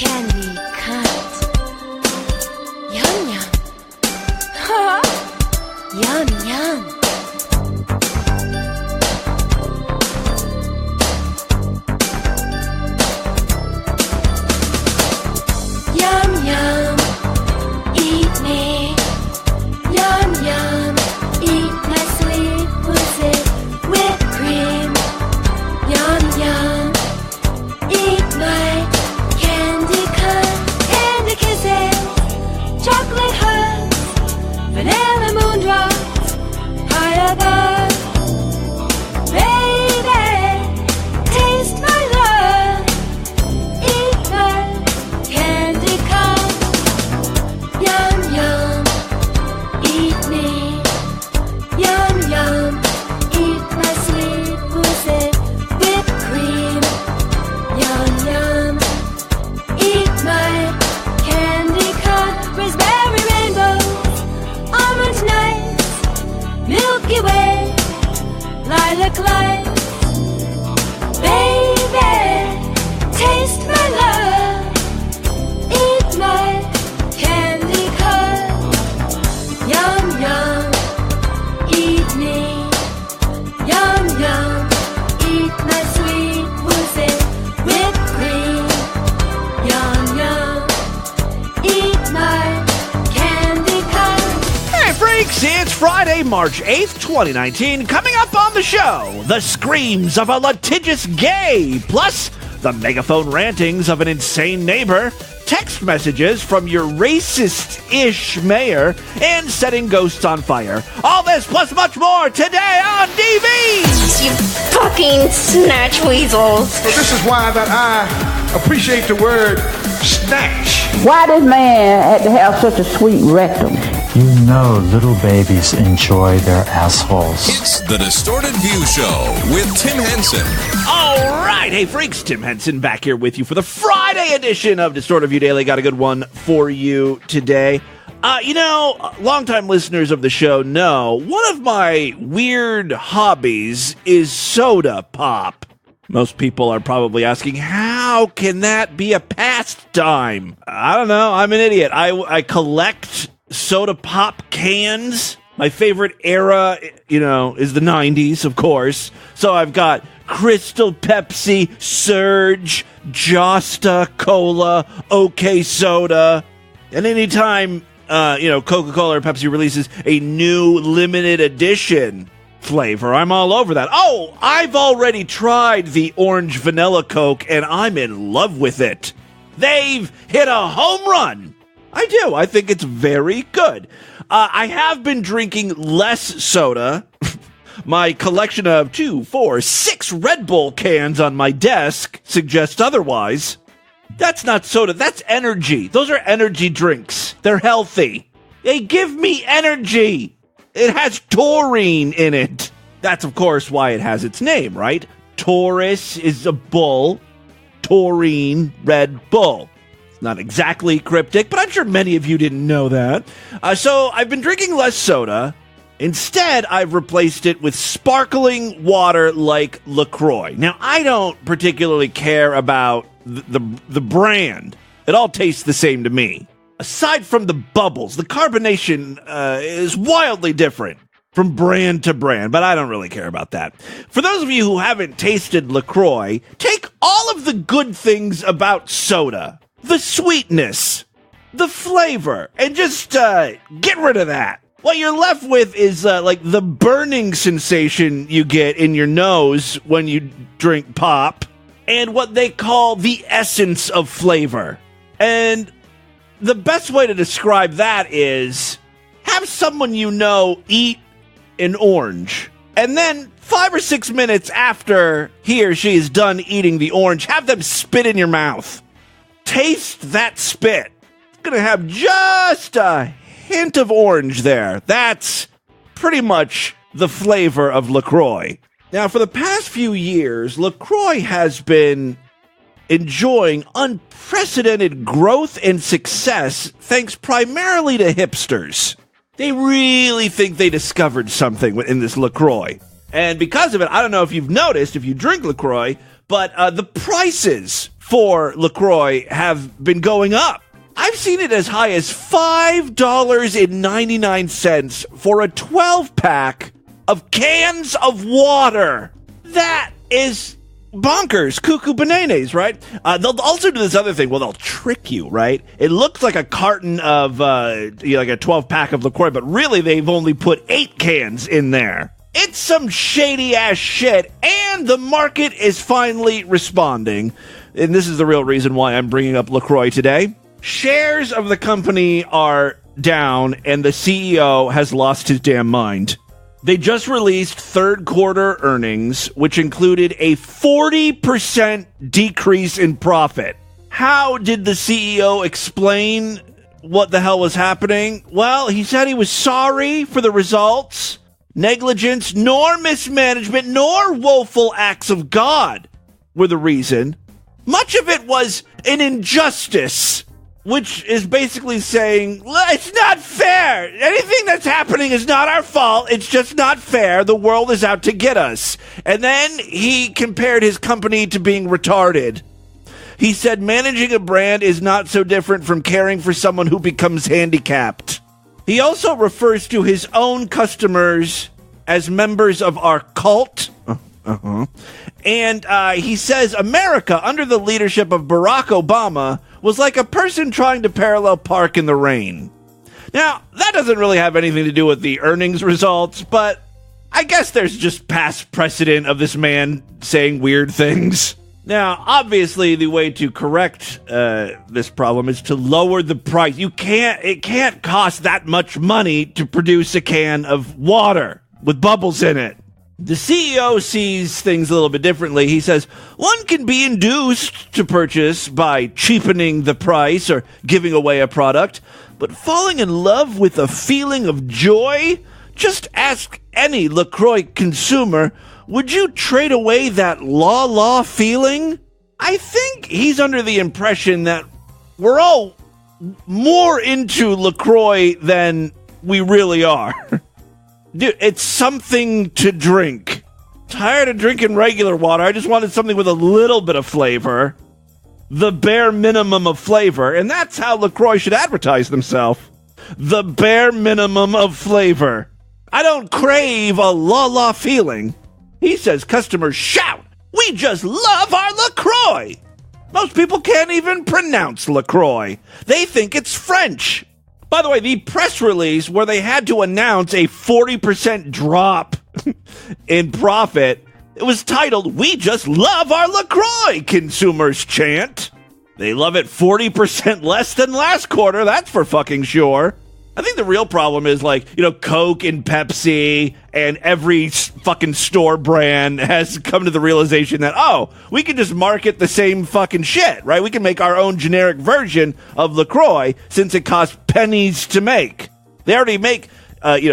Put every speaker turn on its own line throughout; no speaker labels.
candy cunt. Yum yum. Yum yum. Yum yum. Eat me. Yum yum. Eat my sweet pussy. Whipped cream. Yum yum. Eat my candy cut. Candy kisses. Chocolate hearts. Vanilla moondrops. High above. Baby, taste my love. Eat my candy cut. Yum yum. Eat me. Yum yum. Eat my sweet pussy. Whipped cream. Yum yum. Eat my candy cut. Raspberry rainbows. Almond nights. Milky Way. Lilac lights. Baby, taste my love. Eat my candy cut. Yum yum. Eat me. Yum yum. Eat my sweet pussy. Whipped cream. Yum yum. Eat my candy cut.
Hey, freaks, it's Friday, March 8th, 2019. Coming up on the show, the screams of a litigious gay, plus the megaphone rantings of an insane neighbor, text messages from your racist-ish mayor, and setting ghosts on fire. All this plus much more today on DV!
You fucking snatch weasels.
So this is why that I appreciate the word snatch.
Why this man had to have such a sweet rectum?
You know little babies enjoy their assholes.
It's the Distorted View Show with Tim Henson.
All right, hey freaks, Tim Henson back here with you for the Friday edition of Distorted View Daily. Got a good one for you today. Longtime listeners of the show know one of my weird hobbies is soda pop. Most people are probably asking, how can that be a pastime? I don't know. I'm an idiot. I collect soda pop cans. My favorite era, is the 90s, of course. So I've got Crystal Pepsi, Surge, Josta Cola, OK Soda. And anytime, Coca-Cola or Pepsi releases a new limited edition flavor, I'm all over that. Oh, I've already tried the orange vanilla Coke, and I'm in love with it. They've hit a home run. I do. I think it's very good. I have been drinking less soda. My collection of 6 Red Bull cans on my desk suggests otherwise. That's not soda. That's energy. Those are energy drinks. They're healthy. They give me energy. It has taurine in it. That's, of course, why it has its name, right? Taurus is a bull. Taurine, Red Bull. Not exactly cryptic, but I'm sure many of you didn't know that. So I've been drinking less soda. Instead, I've replaced it with sparkling water like LaCroix. Now, I don't particularly care about the brand. It all tastes the same to me. Aside from the bubbles, the carbonation is wildly different from brand to brand, but I don't really care about that. For those of you who haven't tasted LaCroix, take all of the good things about soda. The sweetness, the flavor, and just get rid of that. What you're left with is like the burning sensation you get in your nose when you drink pop, and what they call the essence of flavor. And the best way to describe that is have someone you know eat an orange, and then 5 or 6 minutes after he or she is done eating the orange, have them spit in your mouth. Taste that spit. It's going to have just a hint of orange there. That's pretty much the flavor of LaCroix. Now, for the past few years, LaCroix has been enjoying unprecedented growth and success thanks primarily to hipsters. They really think they discovered something in this LaCroix. And because of it, I don't know if you've noticed, if you drink LaCroix, but the prices for LaCroix have been going up. I've seen it as high as $5.99 for a 12-pack of cans of water. That is bonkers, cuckoo bananas, right? They'll also do this other thing. Well, they'll trick you, right? It looks like a carton of, like a 12-pack of LaCroix, but really they've only put 8 cans in there. It's some shady-ass shit, and the market is finally responding. And this is the real reason why I'm bringing up LaCroix today. Shares of the company are down, and the CEO has lost his damn mind. They just released third quarter earnings, which included a 40% decrease in profit. How did the CEO explain what the hell was happening? Well, he said he was sorry for the results. Negligence, nor mismanagement, nor woeful acts of God were the reason. Much of it was an injustice, which is basically saying, well, it's not fair. Anything that's happening is not our fault. It's just not fair. The world is out to get us. And then he compared his company to being retarded. He said managing a brand is not so different from caring for someone who becomes handicapped. He also refers to his own customers as members of our cult. And he says America, under the leadership of Barack Obama, was like a person trying to parallel park in the rain. Now, that doesn't really have anything to do with the earnings results, but I guess there's just past precedent of this man saying weird things. Now, obviously, the way to correct this problem is to lower the price. It can't cost that much money to produce a can of water with bubbles in it. The CEO sees things a little bit differently. He says, one can be induced to purchase by cheapening the price or giving away a product, but falling in love with a feeling of joy? Just ask any LaCroix consumer, would you trade away that la feeling? I think he's under the impression that we're all more into LaCroix than we really are. Dude, it's something to drink. Tired of drinking regular water. I just wanted something with a little bit of flavor. The bare minimum of flavor. And that's how LaCroix should advertise themselves. The bare minimum of flavor. I don't crave a la feeling. He says customers shout, we just love our LaCroix. Most people can't even pronounce LaCroix. They think it's French. By the way, the press release where they had to announce a 40% drop in profit, it was titled, we just love our LaCroix, consumers chant. They love it 40% less than last quarter, that's for fucking sure. I think the real problem is Coke and Pepsi and every fucking store brand has come to the realization that, we can just market the same fucking shit, right? We can make our own generic version of LaCroix since it costs pennies to make. They already make,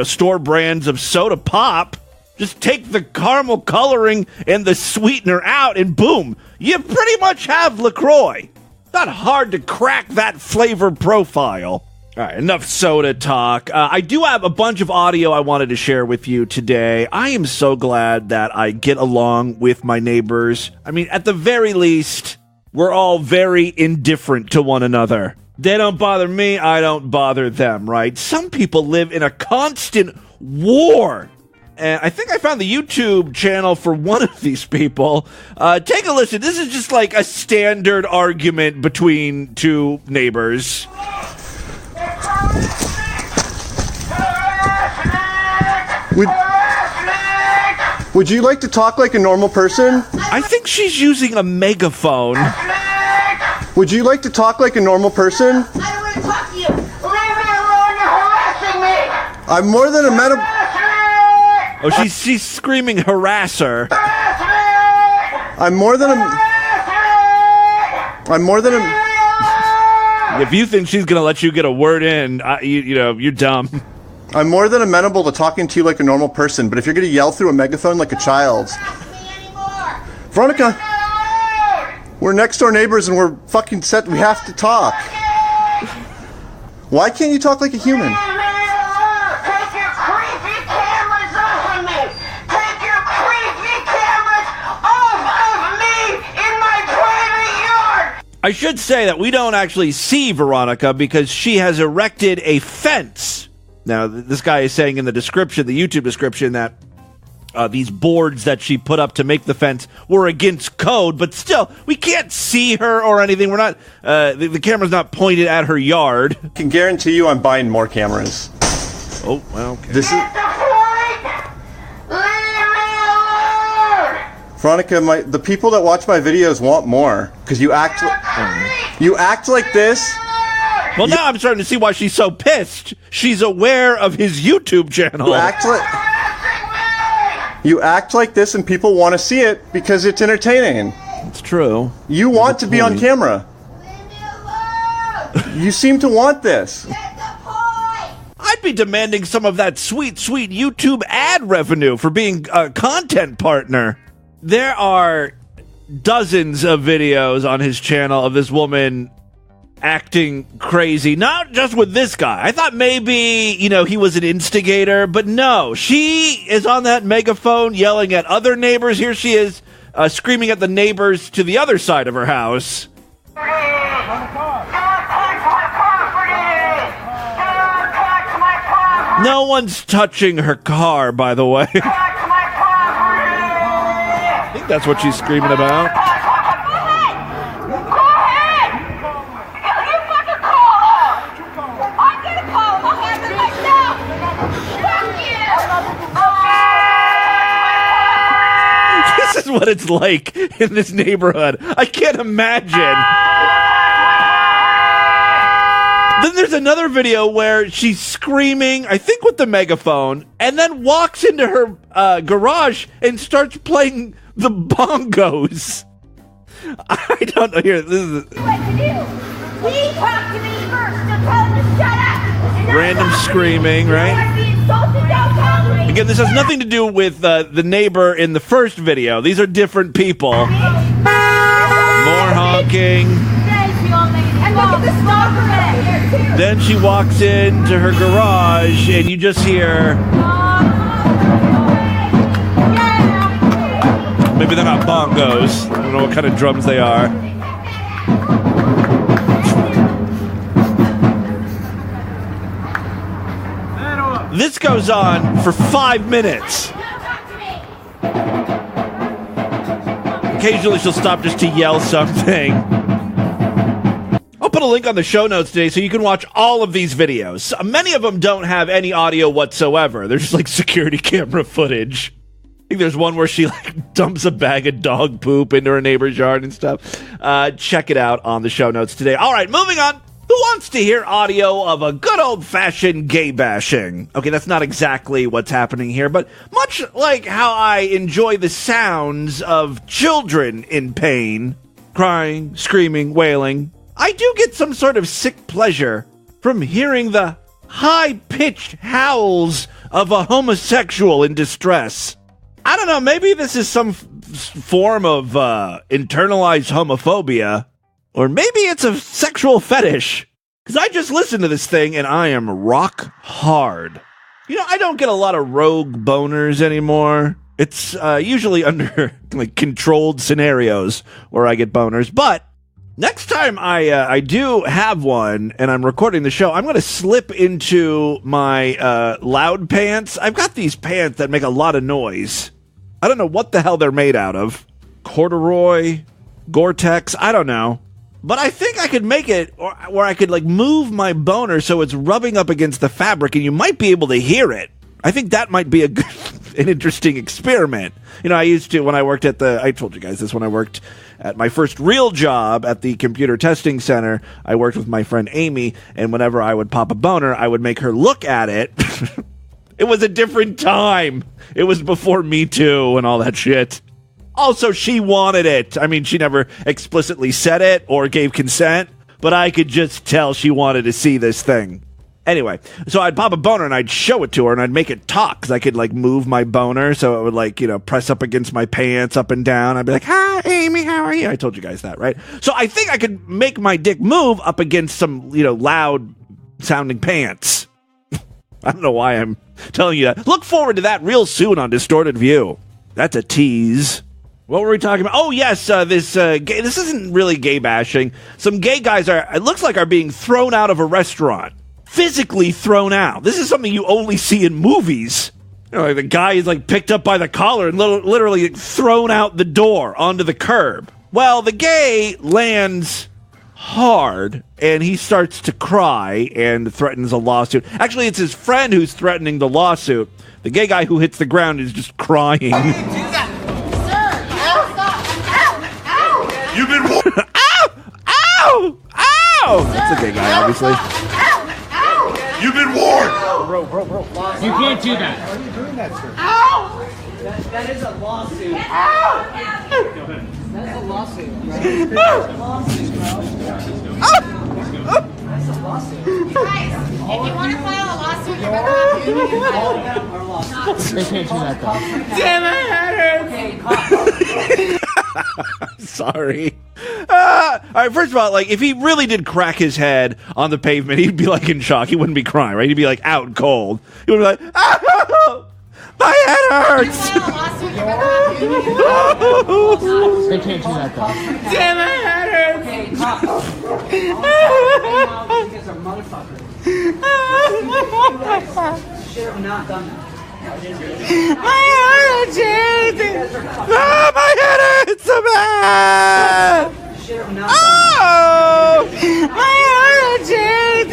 store brands of soda pop. Just take the caramel coloring and the sweetener out and boom, you pretty much have LaCroix. Not hard to crack that flavor profile. All right, enough soda talk. I do have a bunch of audio I wanted to share with you today. I am so glad that I get along with my neighbors. I mean, at the very least, we're all very indifferent to one another. They don't bother me, I don't bother them, right? Some people live in a constant war. And I think I found the YouTube channel for one of these people. Take a listen. This is just like a standard argument between two neighbors.
Would you like to talk like a normal person?
I think she's using a megaphone.
Would you like to talk like a normal person?
I don't want to talk to you. Leave me alone, you're harassing me.
I'm more than amenable.
Oh, she's screaming harasser.
I'm more than
If you think she's gonna let you get a word in, you're dumb.
I'm more than amenable to talking to you like a normal person, but if you're going to yell through a megaphone like a child... Veronica! We're next door neighbors and we're fucking set. We have to talk. Why can't you talk like a human?
Take your creepy cameras off of me! Take your creepy cameras off of me in my private yard!
I should say that we don't actually see Veronica because she has erected a fence. Now, this guy is saying in the description, the YouTube description, that these boards that she put up to make the fence were against code, but still, we can't see her or anything. We're not, the camera's not pointed at her yard.
I can guarantee you I'm buying more cameras.
Oh, well, okay.
This is...
Leave me alone!
Veronica, the people that watch my videos want more, because you act like this.
Well, now I'm starting to see why she's so pissed. She's aware of his YouTube channel.
You act like this and people want to see it because it's entertaining.
It's true.
You want to be on camera. You seem to want this.
I'd be demanding some of that sweet, sweet YouTube ad revenue for being a content partner. There are dozens of videos on his channel of this woman acting crazy, not just with this guy. I thought maybe, he was an instigator, but no. She is on that megaphone yelling at other neighbors. Here she is screaming at the neighbors to the other side of her house. No one's touching her car, by the way. I think that's what she's screaming about. This is what it's like in this neighborhood. I can't imagine. Then there's another video where she's screaming, I think with the megaphone, and then walks into her garage and starts playing the bongos. I don't know. Here, this is random screaming, right? Again, this has nothing to do with the neighbor in the first video. These are different people. More honking. Then she walks into her garage, and you just hear... Maybe they're not bongos. I don't know what kind of drums they are. This goes on for 5 minutes. Occasionally she'll stop just to yell something. I'll put a link on the show notes today so you can watch all of these videos. Many of them don't have any audio whatsoever. They're just like security camera footage. I think there's one where she dumps a bag of dog poop into her neighbor's yard and stuff. Check it out on the show notes today. All right, moving on. Who wants to hear audio of a good old-fashioned gay bashing? Okay, that's not exactly what's happening here, but much like how I enjoy the sounds of children in pain, crying, screaming, wailing, I do get some sort of sick pleasure from hearing the high-pitched howls of a homosexual in distress. I don't know, maybe this is some form of internalized homophobia, or maybe it's a sexual fetish. Because I just listened to this thing and I am rock hard. I don't get a lot of rogue boners anymore. It's usually under controlled scenarios where I get boners. But next time I do have one and I'm recording the show, I'm going to slip into my loud pants. I've got these pants that make a lot of noise. I don't know what the hell they're made out of. Corduroy, Gore-Tex, I don't know. But I think I could make it where I could move my boner so it's rubbing up against the fabric and you might be able to hear it. I think that might be an interesting experiment. I used to, when I worked at I told you guys this, when I worked at my first real job at the computer testing center, I worked with my friend Amy, and whenever I would pop a boner, I would make her look at it. It was a different time. It was before Me Too and all that shit. Also, she wanted it. I mean, she never explicitly said it or gave consent, but I could just tell she wanted to see this thing. Anyway, so I'd pop a boner and I'd show it to her and I'd make it talk because I could move my boner so it would press up against my pants up and down. I'd be like, "Hi, Amy, how are you?" I told you guys that, right? So I think I could make my dick move up against some, loud sounding pants. I don't know why I'm telling you that. Look forward to that real soon on Distorted View. That's a tease. What were we talking about? Oh, yes, this isn't really gay bashing. Some gay guys it looks like are being thrown out of a restaurant. Physically thrown out. This is something you only see in movies. You know, like the guy is like picked up by the collar and literally thrown out the door onto the curb. Well, the gay lands hard and he starts to cry and threatens a lawsuit. Actually, it's his friend who's threatening the lawsuit. The gay guy who hits the ground is just crying.
You've been warned.
Ow! Ow! Ow! That's a gay guy, obviously.
You've been warned.
Bro. You can't do that.
Why are you doing that, sir?
Ow! That is a lawsuit. Ow! That is a lawsuit, bro. That's a lawsuit, bro. That's a lawsuit.
Guys, if you want to file a lawsuit, you're better off doing it.
All of them are lawsuits. They can't do that, though.
Damn it!
Okay,
Sorry. All right, first of all, like, if he really did crack his head on the pavement, he'd be, like, in shock. He wouldn't be crying, right? He'd be, like, out cold. He would be like, ow! My head hurts!
File a lawsuit, you're better off doing it.
They can't do that, though.
Damn, my head hurts!
Okay, cops. You guys are motherfuckers. Should have not done that.
My head hurts! Ah, my head hurts so bad!
Should have not
Oh! My head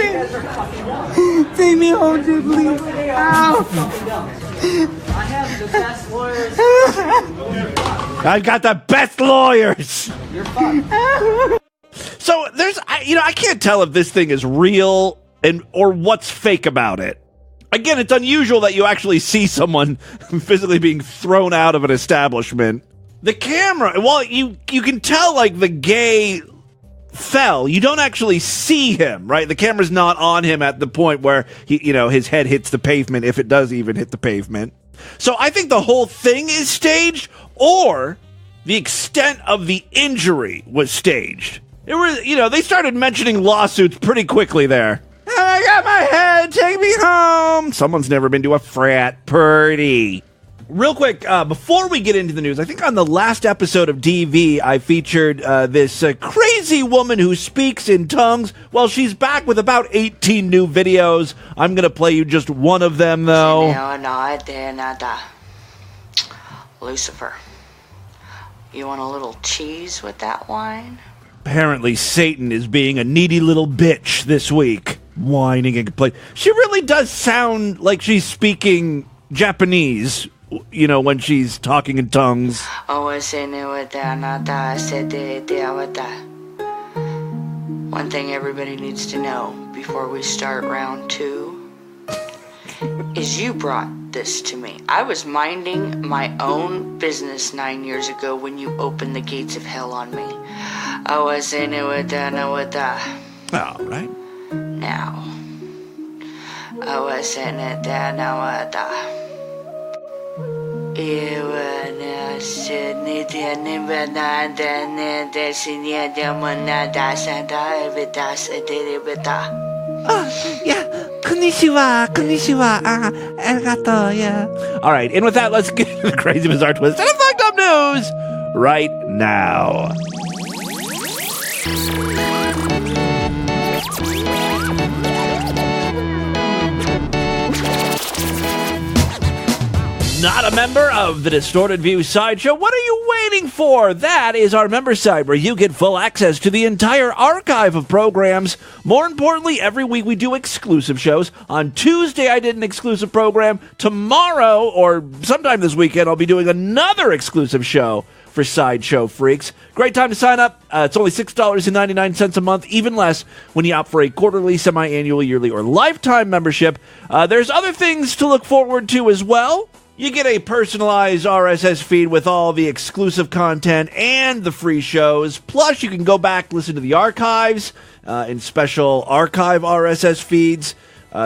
hurts!
Take me home, dude, please. Ow! I have the best lawyers.
I've got the best lawyers!
You're fucked.
So I can't tell if this thing is real or what's fake about it. Again, it's unusual that you actually see someone physically being thrown out of an establishment. The camera, well, you can tell, like, the gay fell. You don't actually see him, right? The camera's not on him at the point where his head hits the pavement, if it does even hit the pavement. So I think the whole thing is staged, or the extent of the injury was staged. They started mentioning lawsuits pretty quickly there. I got my head, take me home. Someone's never been to a frat party. Real quick, before we get into the news, I think on the last episode of DV, I featured this crazy woman who speaks in tongues. Well, she's back with about 18 new videos. I'm going to play you just one of them, though.
Lucifer, you want a little cheese with that wine?
Apparently, Satan is being a needy little bitch this week. Whining and complaining. She really does sound like she's speaking Japanese, when she's talking in tongues.
One thing everybody needs to know before we start round 2 is you brought this to me. I was minding my own business 9 years ago when you opened the gates of hell on me.
All right.
Now,
All right, and with that, let's get to the crazy, bizarre twist and fucked up news right now. Not a member of the Distorted View Sideshow? What are you waiting for? That is our member site where you get full access to the entire archive of programs. More importantly, every week we do exclusive shows. On Tuesday, I did an exclusive program. Tomorrow, or sometime this weekend, I'll be doing another exclusive show for Sideshow Freaks. Great time to sign up. It's only $6.99 a month, even less when you opt for a quarterly, semi-annual, yearly, or lifetime membership. There's other things to look forward to as well. You get a personalized RSS feed with all the exclusive content and the free shows. Plus, you can go back, listen to the archives in special archive RSS feeds.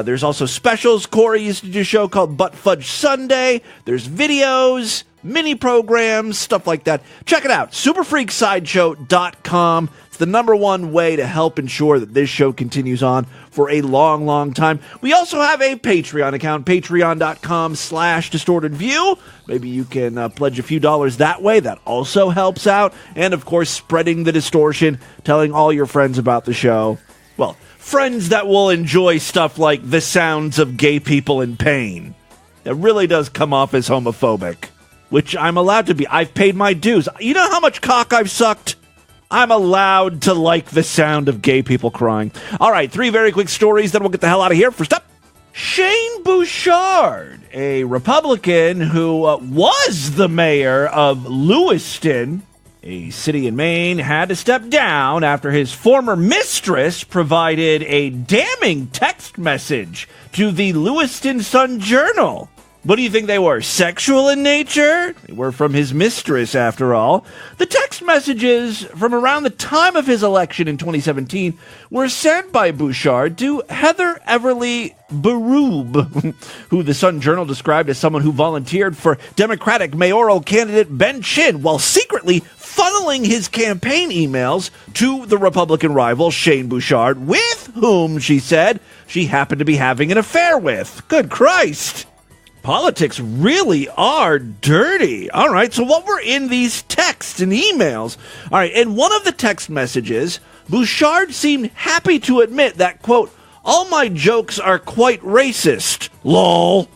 There's also specials. Corey used to do a show called Butt Fudge Sunday. There's videos, mini programs, stuff like that. Check it out, superfreaksideshow.com. It's the number one way to help ensure that this show continues on for a long, long time. We also have a Patreon account, patreon.com/distortedview. Maybe you can pledge a few dollars that way. That also helps out. And, of course, spreading the distortion, telling all your friends about the show. Well, friends that will enjoy stuff like the sounds of gay people in pain. It really does come off as homophobic, which I'm allowed to be. I've paid my dues. You know how much cock I've sucked? I'm allowed to like the sound of gay people crying. All right, 3 very quick stories, then we'll get the hell out of here. First up, Shane Bouchard, a Republican who was the mayor of Lewiston, a city in Maine, had to step down after his former mistress provided a damning text message to the Lewiston Sun-Journal. What do you think they were? Sexual in nature? They were from his mistress, after all. The text messages from around the time of his election in 2017 were sent by Bouchard to Heather Everly Berube, who the Sun-Journal described as someone who volunteered for Democratic mayoral candidate Ben Chin while secretly funneling his campaign emails to the Republican rival Shane Bouchard, with whom, she said, she happened to be having an affair with. Good Christ! Politics really are dirty. All right, so what were in these texts and emails? All right, in one of the text messages, Bouchard seemed happy to admit that, quote, all my jokes are quite racist, lol,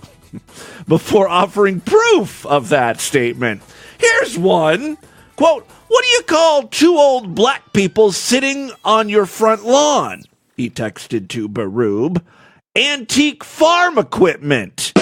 before offering proof of that statement. Here's one, quote, what do you call 2 old black people sitting on your front lawn? He texted to Berube. Antique farm equipment.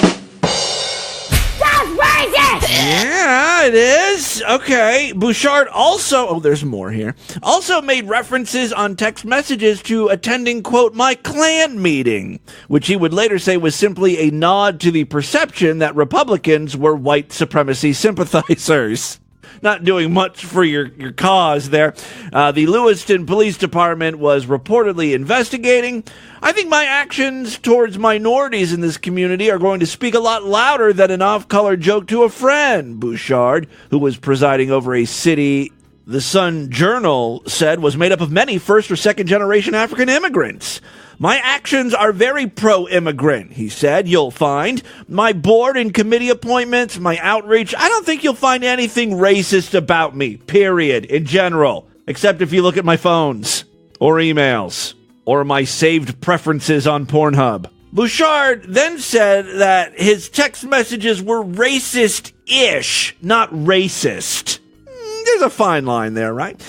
Yeah, it is. Okay. Bouchard also, there's more here, also made references on text messages to attending, quote, my Klan meeting, which he would later say was simply a nod to the perception that Republicans were white supremacy sympathizers. Not doing much for your cause there. The Lewiston Police Department was reportedly investigating. I think my actions towards minorities in this community are going to speak a lot louder than an off-color joke to a friend, Bouchard, who was presiding over a city the Sun-Journal said was made up of many first- or second-generation African immigrants. My actions are very pro-immigrant, he said. You'll find my board and committee appointments, my outreach. I don't think you'll find anything racist about me, period, in general, except if you look at my phones or emails or my saved preferences on Pornhub. Bouchard then said that his text messages were racist-ish, not racist. There's a fine line there, right?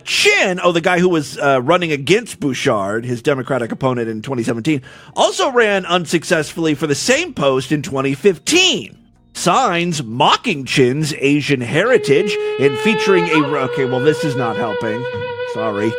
Chin, the guy who was running against Bouchard, his Democratic opponent in 2017, also ran unsuccessfully for the same post in 2015. Signs mocking Chin's Asian heritage and featuring okay, well, this is not helping. Sorry.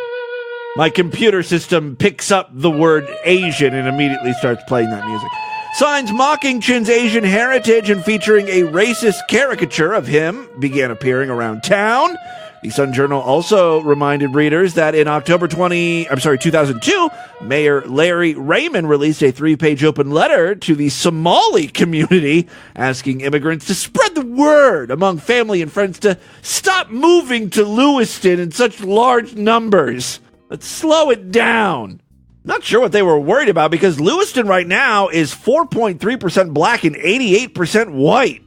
My computer system picks up the word Asian and immediately starts playing that music. Signs mocking Chin's Asian heritage and featuring a racist caricature of him began appearing around town. The Sun-Journal also reminded readers that in October 2002, Mayor Larry Raymond released a 3-page open letter to the Somali community asking immigrants to spread the word among family and friends to stop moving to Lewiston in such large numbers. Let's slow it down. Not sure what they were worried about because Lewiston right now is 4.3% black and 88% white.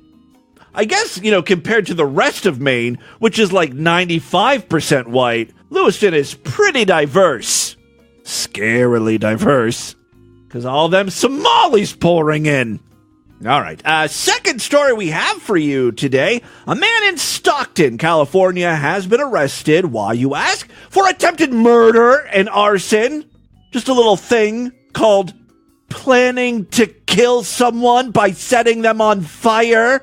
I guess, compared to the rest of Maine, which is like 95% white, Lewiston is pretty diverse. Scarily diverse. Because all them Somalis pouring in. All right. Second story we have for you today. A man in Stockton, California has been arrested, why you ask, for attempted murder and arson. Just a little thing called planning to kill someone by setting them on fire.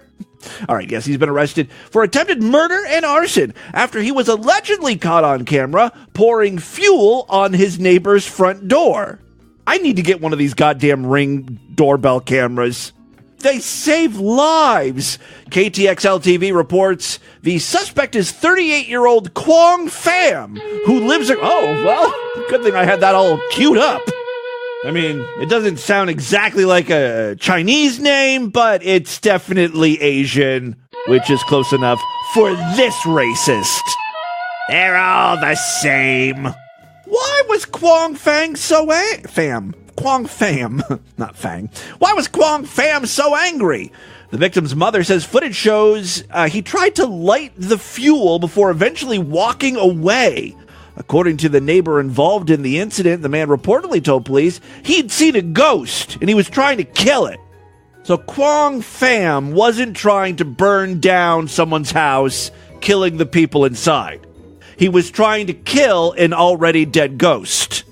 All right, yes, he's been arrested for attempted murder and arson after he was allegedly caught on camera pouring fuel on his neighbor's front door. I need to get one of these goddamn Ring doorbell cameras. They save lives. KTXL TV reports the suspect is 38-year-old Quang Pham, who lives... good thing I had that all queued up. I mean, it doesn't sound exactly like a Chinese name, but it's definitely Asian, which is close enough for this racist. They're all the same. Why was Quang Fang so Quang Pham, not Fang. Why was Quang Pham so angry? The victim's mother says footage shows he tried to light the fuel before eventually walking away. According to the neighbor involved in the incident, the man reportedly told police he'd seen a ghost and he was trying to kill it. So Quang Pham wasn't trying to burn down someone's house, killing the people inside. He was trying to kill an already dead ghost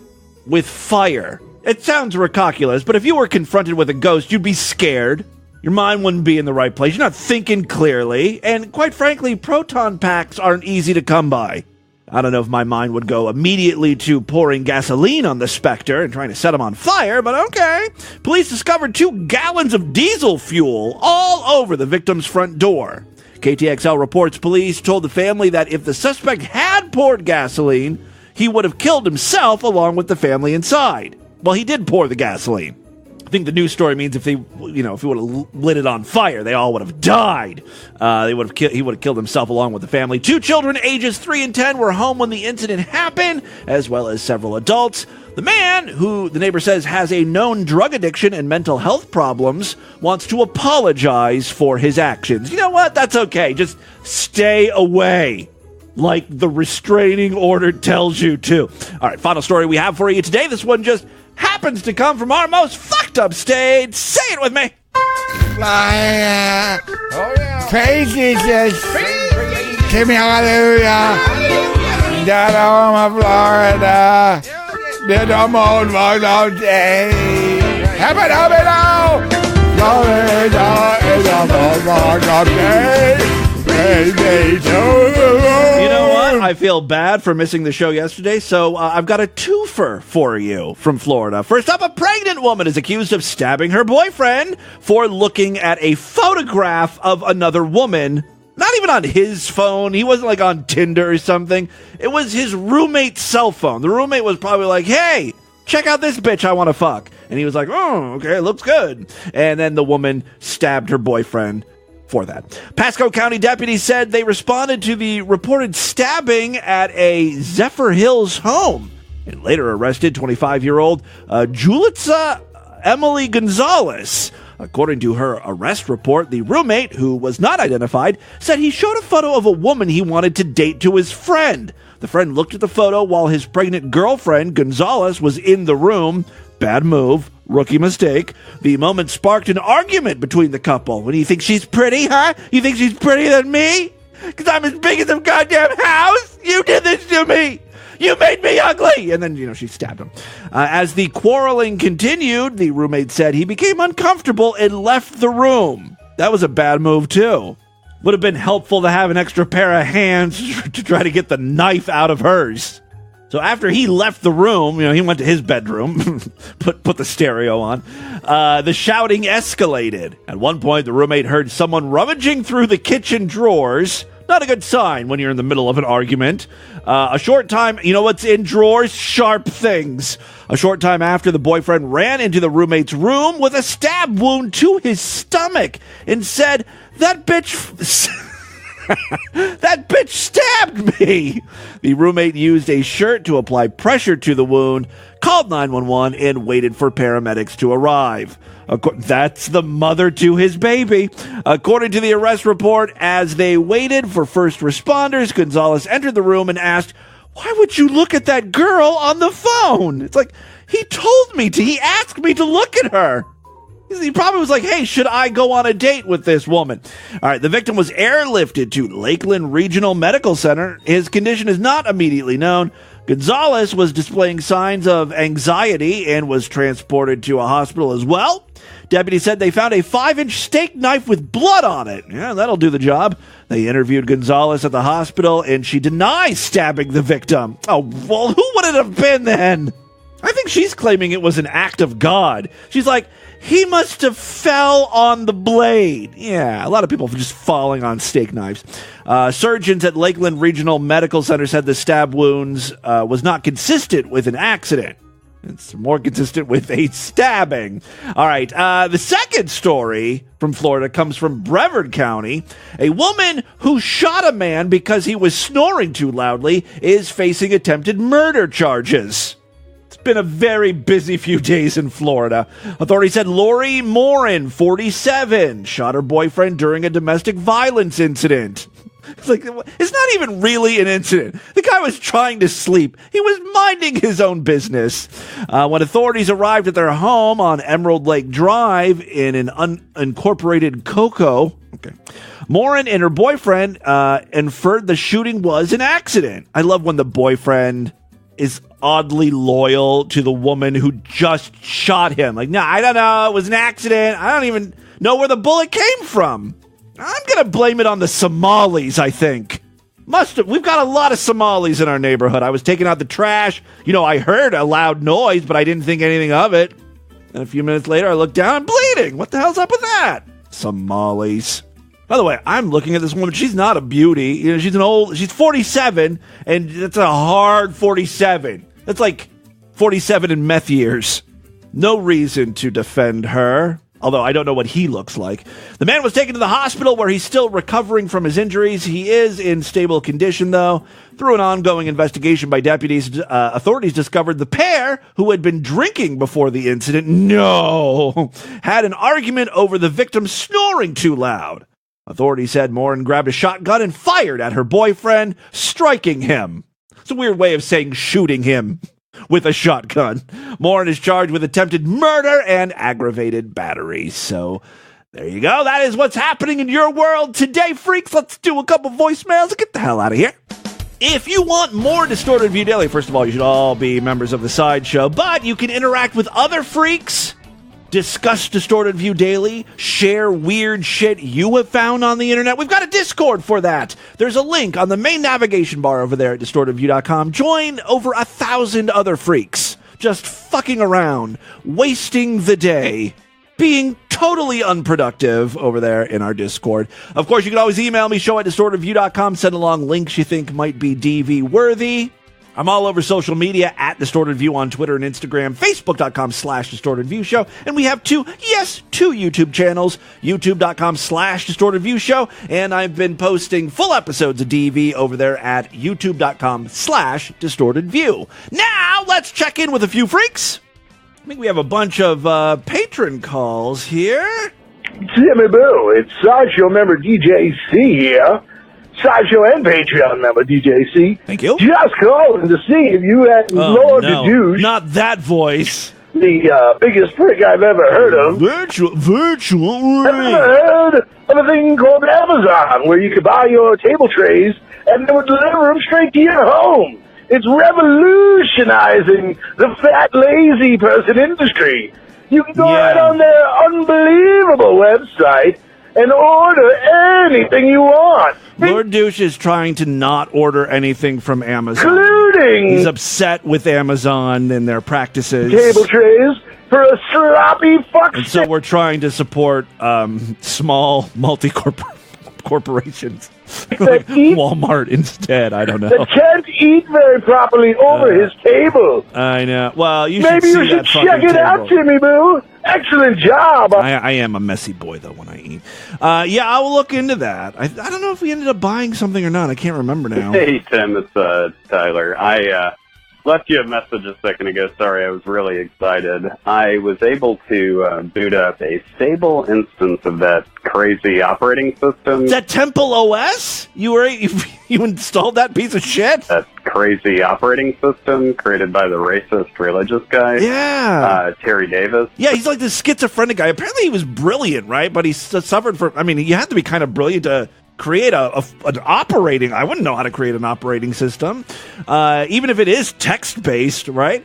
with fire. It sounds ridiculous, but if you were confronted with a ghost, you'd be scared. Your mind wouldn't be in the right place. You're not thinking clearly. And quite frankly, proton packs aren't easy to come by. I don't know if my mind would go immediately to pouring gasoline on the specter and trying to set him on fire, but okay. Police discovered 2 gallons of diesel fuel all over the victim's front door. KTXL reports police told the family that if the suspect had poured gasoline, he would have killed himself along with the family inside. Well, he did pour the gasoline. I think the news story means if he would have lit it on fire, they all would have died. He would have killed himself along with the family. 2 children, ages 3 and 10, were home when the incident happened, as well as several adults. The man, who the neighbor says has a known drug addiction and mental health problems, wants to apologize for his actions. You know what? That's okay. Just stay away, like the restraining order tells you to. All right, final story we have for you today. This one just happens to come from our most fucked up state. Say it with me.
Praise Jesus. Give me hallelujah. Down home of Florida. Did the moon walk all day. Happy now. Florida is a moon walk all day.
You know what? I feel bad for missing the show yesterday, so I've got a twofer for you from Florida. First up, a pregnant woman is accused of stabbing her boyfriend for looking at a photograph of another woman. Not even on his phone. He wasn't like on Tinder or something. It was his roommate's cell phone. The roommate was probably like, hey, check out this bitch I want to fuck. And he was like, oh, okay, looks good. And then the woman stabbed her boyfriend for that. Pasco County deputies said they responded to the reported stabbing at a Zephyr Hills home and later arrested 25-year-old Julitza Emily Gonzalez. According to her arrest report, the roommate, who was not identified, said he showed a photo of a woman he wanted to date to his friend. The friend looked at the photo while his pregnant girlfriend, Gonzalez, was in the room. Bad move. Rookie mistake. The moment sparked an argument between the couple. When you think she's pretty, huh? You think she's prettier than me? Because I'm as big as a goddamn house? You did this to me! You made me ugly! And then, she stabbed him. As the quarreling continued, the roommate said he became uncomfortable and left the room. That was a bad move, too. Would have been helpful to have an extra pair of hands to try to get the knife out of hers. So after he left the room, he went to his bedroom, put the stereo on. The shouting escalated. At one point, the roommate heard someone rummaging through the kitchen drawers. Not a good sign when you're in the middle of an argument. A short time, what's in drawers? Sharp things. A short time after, the boyfriend ran into the roommate's room with a stab wound to his stomach and said, that bitch... That bitch stabbed me! The roommate used a shirt to apply pressure to the wound, called 911, and waited for paramedics to arrive. That's the mother to his baby. According to the arrest report, as they waited for first responders, Gonzalez entered the room and asked, why would you look at that girl on the phone? It's like, he told me to. He asked me to look at her. He probably was like, hey, should I go on a date with this woman? All right, the victim was airlifted to Lakeland Regional Medical Center. His condition is not immediately known. Gonzalez was displaying signs of anxiety and was transported to a hospital as well. Deputies said they found a 5-inch steak knife with blood on it. Yeah, that'll do the job. They interviewed Gonzalez at the hospital, and she denies stabbing the victim. Oh, well, who would it have been then? I think she's claiming it was an act of God. She's like, he must have fell on the blade. Yeah, a lot of people just falling on steak knives. Surgeons at Lakeland Regional Medical Center said the stab wounds was not consistent with an accident. It's more consistent with a stabbing. All right. The second story from Florida comes from Brevard County. A woman who shot a man because he was snoring too loudly is facing attempted murder charges. It's been a very busy few days in Florida. Authorities said Lori Morin, 47, shot her boyfriend during a domestic violence incident. It's like, it's not even really an incident. The guy was trying to sleep. He was minding his own business. When authorities arrived at their home on Emerald Lake Drive in an unincorporated Cocoa, Morin and her boyfriend inferred the shooting was an accident. I love when the boyfriend is oddly loyal to the woman who just shot him. Like, no, I don't know. It was an accident. I don't even know where the bullet came from. I'm going to blame it on the Somalis, I think. We've got a lot of Somalis in our neighborhood. I was taking out the trash. I heard a loud noise, but I didn't think anything of it. And a few minutes later, I looked down and bleeding. What the hell's up with that? Somalis. By the way, I'm looking at this woman. She's not a beauty. She's 47, and that's a hard 47. That's like 47 in meth years. No reason to defend her. Although I don't know what he looks like. The man was taken to the hospital where he's still recovering from his injuries. He is in stable condition, though. Through an ongoing investigation by deputies, authorities discovered the pair, who had been drinking before the incident, had an argument over the victim snoring too loud. Authorities said Morin grabbed a shotgun and fired at her boyfriend, striking him. It's a weird way of saying shooting him. With a shotgun. Morin is charged with attempted murder and aggravated battery. So, there you go. That is what's happening in your world today, freaks. Let's do a couple voicemails and get the hell out of here. If you want more Distorted View Daily, first of all, you should all be members of the Sideshow, but you can interact with other freaks, discuss Distorted View Daily, share weird shit you have found on the internet. We've got a Discord for that. There's a link on the main navigation bar over there at distortedview.com. Join over 1,000 other freaks just fucking around, wasting the day, being totally unproductive over there in our Discord. Of course, you can always email me, show at distortedview.com. Send along links you think might be DV worthy. I'm all over social media at Distorted View on Twitter and Instagram, Facebook.com/Distorted View Show. And we have two YouTube channels, YouTube.com/Distorted View Show. And I've been posting full episodes of DV over there at YouTube.com/Distorted View. Now, let's check in with a few freaks. I think we have a bunch of patron calls here.
Jimmy Boo, it's Sideshow member DJ C here. Sideshow and Patreon member DJ C.
Thank you.
Just calling to see if you had Lord the Douche.
Not that voice.
The biggest prick I've ever heard of.
Virtual.
I've never heard of a thing called Amazon, where you could buy your table trays and they would deliver them straight to your home. It's revolutionizing the fat, lazy person industry. You can go right on their unbelievable website and order anything you want.
Lord Douche is trying to not order anything from Amazon.
Including...
He's upset with Amazon and their practices.
Table trays for a sloppy fuck.
And so we're trying to support small multi-corporations. Like Walmart instead, I don't know.
That can't eat very properly over his table.
I know. Well,
Maybe you should check it out, Jimmy Boo. Excellent job.
I am a messy boy, though, when I eat. Yeah, I will look into that. I don't know if we ended up buying something or not. I can't remember now.
Hey, Tim, it's Tyler. I left you a message a second ago. Sorry, I was really excited. I was able to boot up a stable instance of that crazy operating system.
That Temple OS? You installed that piece of shit?
That crazy operating system created by the racist religious guy.
Yeah.
Terry Davis.
Yeah, he's like this schizophrenic guy. Apparently he was brilliant, right? But he suffered from... I mean, you had to be kind of brilliant to create an operating... I wouldn't know how to create an operating system. Even if it is text-based, right?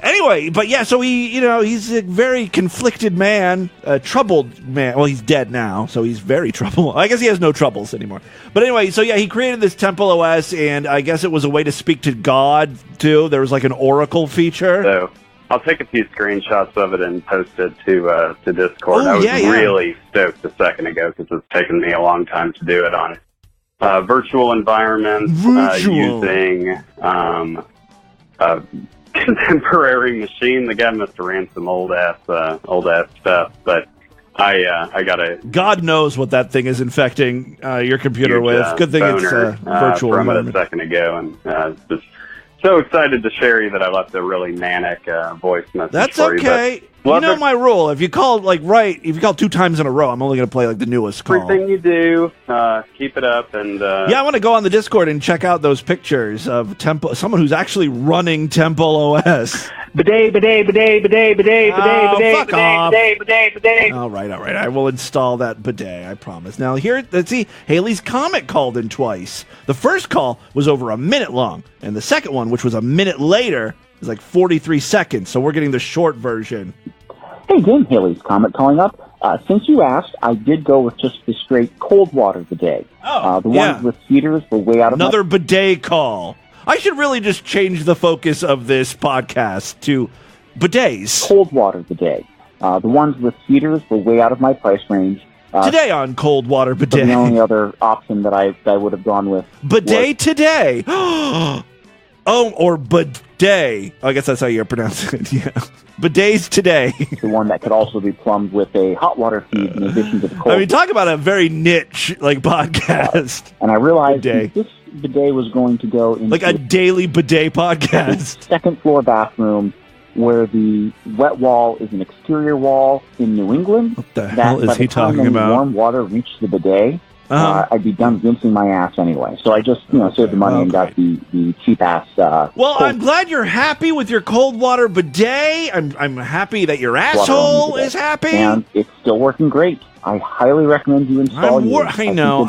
Anyway, but yeah, so he's a very conflicted man, a troubled man. Well, he's dead now, so he's very troubled. I guess he has no troubles anymore. But anyway, so yeah, he created this Temple OS, and I guess it was a way to speak to God, too. There was like an oracle feature.
So I'll take a few screenshots of it and post it to Discord. I was really stoked a second ago because it's taken me a long time to do it on virtual environments using contemporary machine. The guy must have ran some old ass stuff, but I got a
God knows what that thing is infecting your computer
huge,
with. Good thing it's
boner,
virtual
from it a
environment.
second ago, and just so excited to share you that I left a really manic voice message.
That's
for
okay.
You
know my rule. If you call if you call 2 times in a row, I'm only going to play like the newest call.
Everything you do, keep it up, and
yeah, I want to go on the Discord and check out those pictures of Temple. Someone who's actually running Temple OS.
Bidet.
Fuck off. Bidet. All right. I will install that bidet, I promise. Now, here, let's see. Haley's Comet called in twice. The first call was over a minute long, and the second one, which was a minute later, was like 43 seconds. So we're getting the short version.
Hey, Jim, Haley's Comet calling up. Since you asked, I did go with just the straight cold water bidet. The ones with heaters were way out of
another bidet call. I should really just change the focus of this podcast to bidets.
Cold water bidet. The ones with heaters were way out of my price range.
Today on Cold Water Bidet.
The only other option that I would have gone with.
Bidet today. Or bidet. I guess that's how you pronounce it. Yeah. Bidets today.
The one that could also be plumbed with a hot water feed in addition to the cold.
I mean, talk about a very niche podcast.
And I realized this bidet was going to go into
like a daily bidet podcast.
Second floor bathroom where the wet wall is an exterior wall in New England.
What the hell is he talking about?
Warm water reached the bidet. I'd be done rinsing my ass anyway. So I just, saved the money and got the cheap ass.
Well, I'm glad you're happy with your cold water bidet. I'm happy that your asshole is happy.
And it's still working great. I highly recommend you install it.
I know.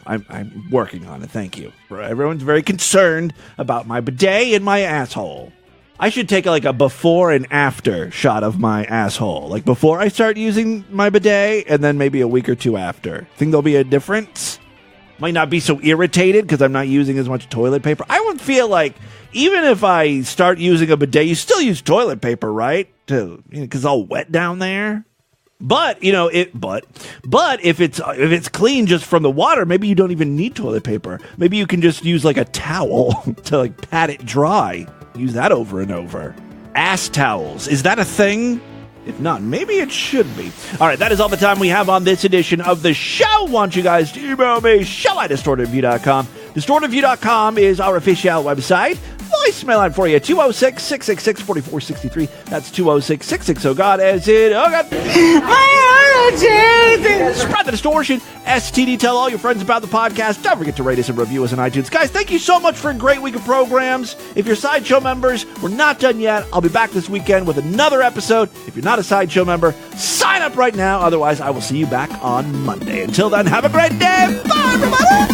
I'm working on it. Thank you. Everyone's very concerned about my bidet and my asshole. I should take like a before and after shot of my asshole. Like before I start using my bidet and then maybe a week or two after. Think there'll be a difference? Might not be so irritated because I'm not using as much toilet paper. I would feel like even if I start using a bidet, you still use toilet paper, right? Because it's all wet down there. But if it's clean just from the water, maybe you don't even need toilet paper. Maybe you can just use like a towel to like pat it dry. Use that over and over. Ass towels. Is that a thing? If not, maybe it should be. All right, that is all the time we have on this edition of the show. Want you guys to email me, show@distortedview.com. Distortedview.com is our official website. Voicemail line for you, 206-666-4463. That's 206-660-GOD, as it... Oh, God. Spread the distortion. STD, tell all your friends about the podcast. Don't forget to rate us and review us on iTunes. Guys, thank you so much for a great week of programs. If you're Sideshow members, we're not done yet. I'll be back this weekend with another episode. If you're not a Sideshow member, sign up right now. Otherwise, I will see you back on Monday. Until then, have a great day. Bye, everybody.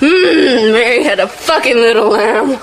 Mary had a fucking little lamb.